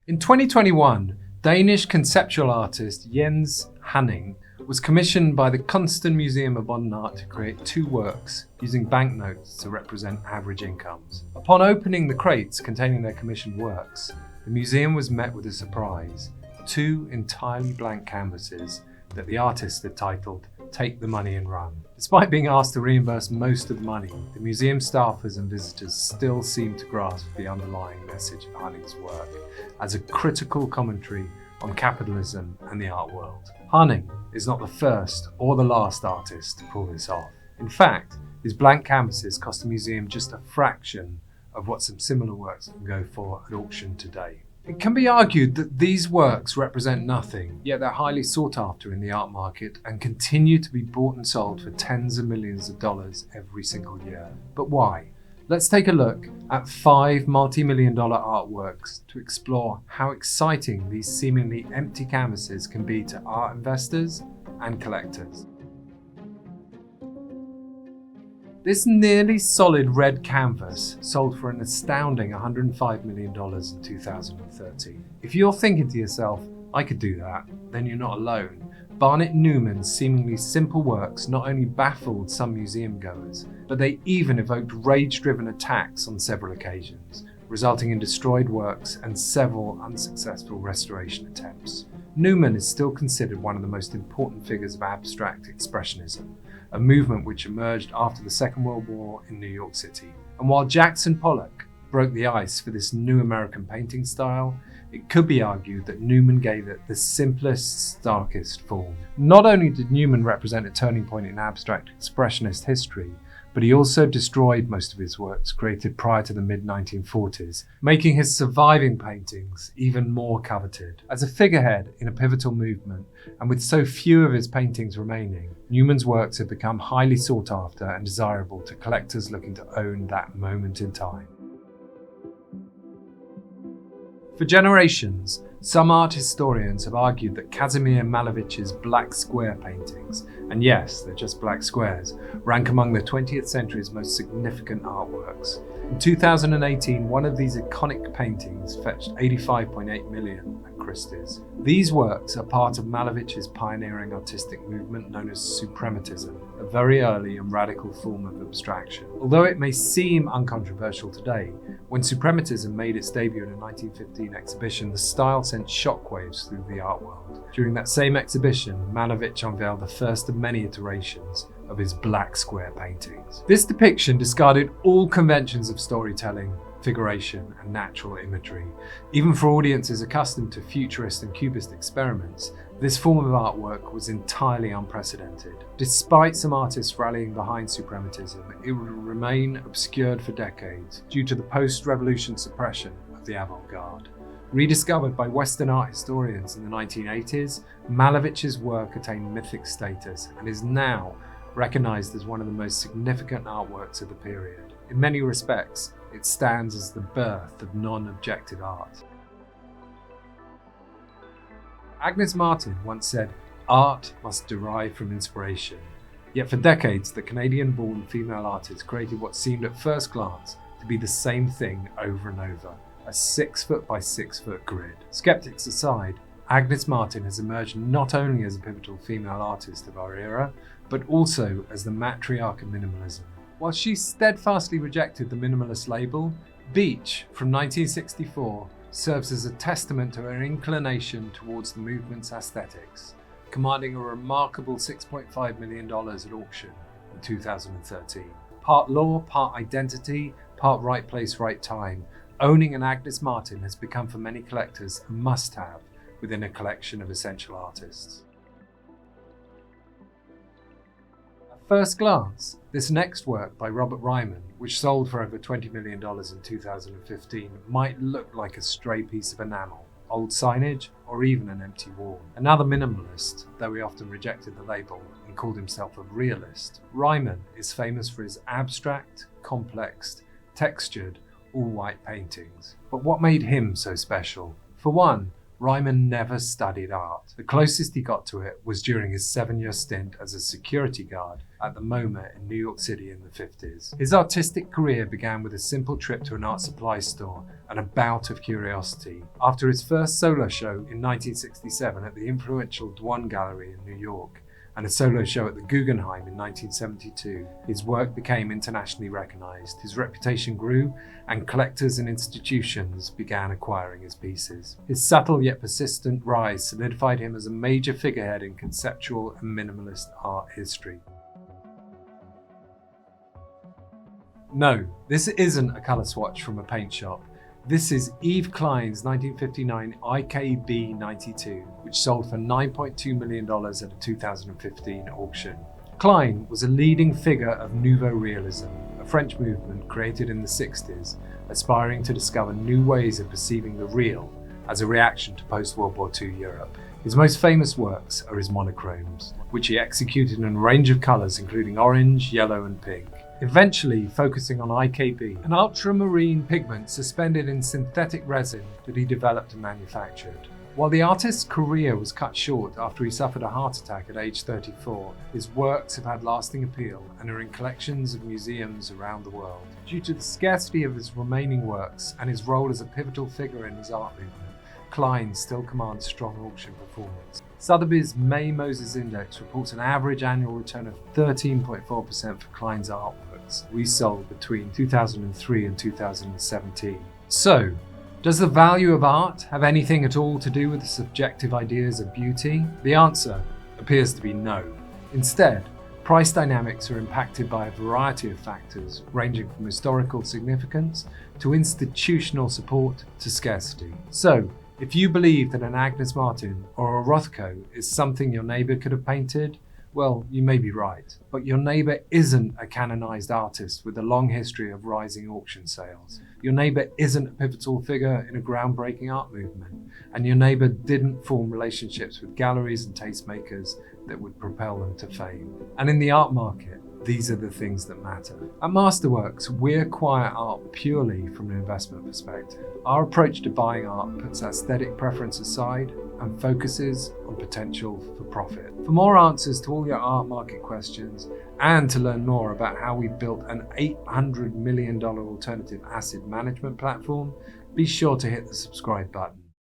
In 2021, Danish conceptual artist Jens Haaning was commissioned by the Kunstmuseum of Modern Art to create 2 works using banknotes to represent average incomes. Upon opening the crates containing their commissioned works, the museum was met with a surprise: 2 entirely blank canvases that the artist had titled "Take the Money and Run." Despite being asked to reimburse most of the money, the museum staffers and visitors still seemed to grasp the underlying message of Haaning's work as a critical commentary on capitalism and the art world. Haaning is not the first or the last artist to pull this off. In fact, his blank canvases cost the museum just a fraction of what some similar works can go for at auction today. It can be argued that these works represent nothing, yet they're highly sought after in the art market and continue to be bought and sold for tens of millions of dollars every single year. But why? Let's take a look at 5 multi-million-dollar artworks to explore how exciting these seemingly empty canvases can be to art investors and collectors. This nearly solid red canvas sold for an astounding $105 million in 2013. If you're thinking to yourself, I could do that, then you're not alone. Barnett Newman's seemingly simple works not only baffled some museum goers, but they even evoked rage-driven attacks on several occasions, resulting in destroyed works and several unsuccessful restoration attempts. Newman is still considered one of the most important figures of abstract expressionism, a movement which emerged after the Second World War in New York City. And while Jackson Pollock broke the ice for this new American painting style, it could be argued that Newman gave it the simplest, starkest form. Not only did Newman represent a turning point in abstract expressionist history, but he also destroyed most of his works created prior to the mid-1940s, making his surviving paintings even more coveted. As a figurehead in a pivotal movement, and with so few of his paintings remaining, Newman's works have become highly sought after and desirable to collectors looking to own that moment in time. For generations, some art historians have argued that Kazimir Malevich's black square paintings, and yes, they're just black squares, rank among the 20th century's most significant artworks. In 2018, one of these iconic paintings fetched $85.8 million at Christie's. These works are part of Malevich's pioneering artistic movement known as suprematism, a very early and radical form of abstraction. Although it may seem uncontroversial today, when suprematism made its debut in a 1915 exhibition, the style sent shockwaves through the art world. During that same exhibition, Malevich unveiled the first of many iterations of his black square paintings. This depiction discarded all conventions of storytelling, figuration, and natural imagery. Even for audiences accustomed to futurist and cubist experiments, this form of artwork was entirely unprecedented. Despite some artists rallying behind suprematism, it would remain obscured for decades due to the post-revolution suppression of the avant-garde. Rediscovered by Western art historians in the 1980s, Malevich's work attained mythic status and is now recognized as one of the most significant artworks of the period. In many respects, it stands as the birth of non-objective art. Agnes once said, "Art must derive from inspiration." Yet for decades, the Canadian-born female artist created what seemed at first glance to be the same thing over and over, a 6-foot by 6-foot grid. Skeptics aside, Agnes has emerged not only as a pivotal female artist of our era, but also as the matriarch of minimalism. While she steadfastly rejected the minimalist label, Beach from 1964 serves as a testament to her inclination towards the movement's aesthetics, commanding a remarkable $6.5 million at auction in 2013. Part law, part identity, part right place, right time, owning an Agnes has become for many collectors a must-have within a collection of essential artists. At first glance, this next work by Robert Ryman, which sold for over $20 million in 2015, might look like a stray piece of enamel, old signage, or even an empty wall. Another minimalist, though he often rejected the label and called himself a realist, Ryman is famous for his abstract, complex, textured, all-white paintings. But what made him so special? For one, Ryman never studied art. The closest he got to it was during his 7-year stint as a security guard at the MoMA in New York City in the 50s. His artistic career began with a simple trip to an art supply store and a bout of curiosity. After his first solo show in 1967 at the influential Dwan Gallery in New York, and a solo show at the Guggenheim in 1972, his work became internationally recognized, his reputation grew, and collectors and institutions began acquiring his pieces. His subtle yet persistent rise solidified him as a major figurehead in conceptual and minimalist art history. No, this isn't a colour swatch from a paint shop. This is Yves Klein's 1959 IKB 92, which sold for $9.2 million at a 2015 auction. Klein was a leading figure of Nouveau Realism, a French movement created in the 60s, aspiring to discover new ways of perceiving the real as a reaction to post-World War II Europe. His most famous works are his monochromes, which he executed in a range of colours including orange, yellow and pink, eventually focusing on IKB, an ultramarine pigment suspended in synthetic resin that he developed and manufactured. While the artist's career was cut short after he suffered a heart attack at age 34, his works have had lasting appeal and are in collections of museums around the world. Due to the scarcity of his remaining works and his role as a pivotal figure in his art movement, Klein still commands strong auction performance. Sotheby's May Moses Index reports an average annual return of 13.4% for Klein's artworks resold between 2003 and 2017. So, does the value of art have anything at all to do with the subjective ideas of beauty? The answer appears to be no. Instead, price dynamics are impacted by a variety of factors, ranging from historical significance to institutional support to scarcity. So, if you believe that an Agnes Martin or a Rothko is something your neighbour could have painted, well, you may be right. But your neighbour isn't a canonized artist with a long history of rising auction sales. Your neighbour isn't a pivotal figure in a groundbreaking art movement. And your neighbour didn't form relationships with galleries and tastemakers that would propel them to fame. And in the art market, these are the things that matter. At Masterworks, we acquire art purely from an investment perspective. Our approach to buying art puts aesthetic preference aside and focuses on potential for profit. For more answers to all your art market questions and to learn more about how we built an $800 million alternative asset management platform, be sure to hit the subscribe button.